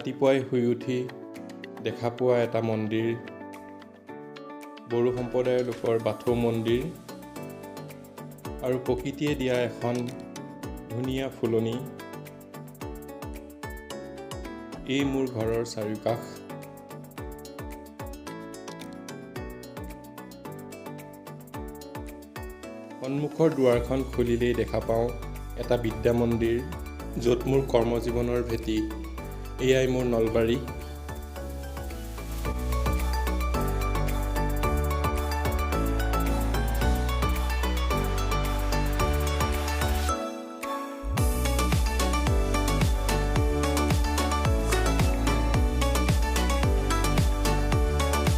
ৰাতিপুৱাই শুই উঠি দেখা পোৱা এটা মন্দিৰ বড়ো সম্প্ৰদায়ৰ লোকৰ বাথৌ মন্দিৰ আৰু প্ৰকৃতিয়ে দিয়া এখন ধুনীয়া ফুলনি। এই মোৰ ঘৰৰ চাৰিওকাষ। সন্মুখৰ দুৱাৰখন খুলিলেই দেখা পাওঁ এটা বিদ্যা মন্দিৰ, য'ত মোৰ কৰ্মজীৱনৰ ভেটি। এয়াই মোৰ নলবাৰী।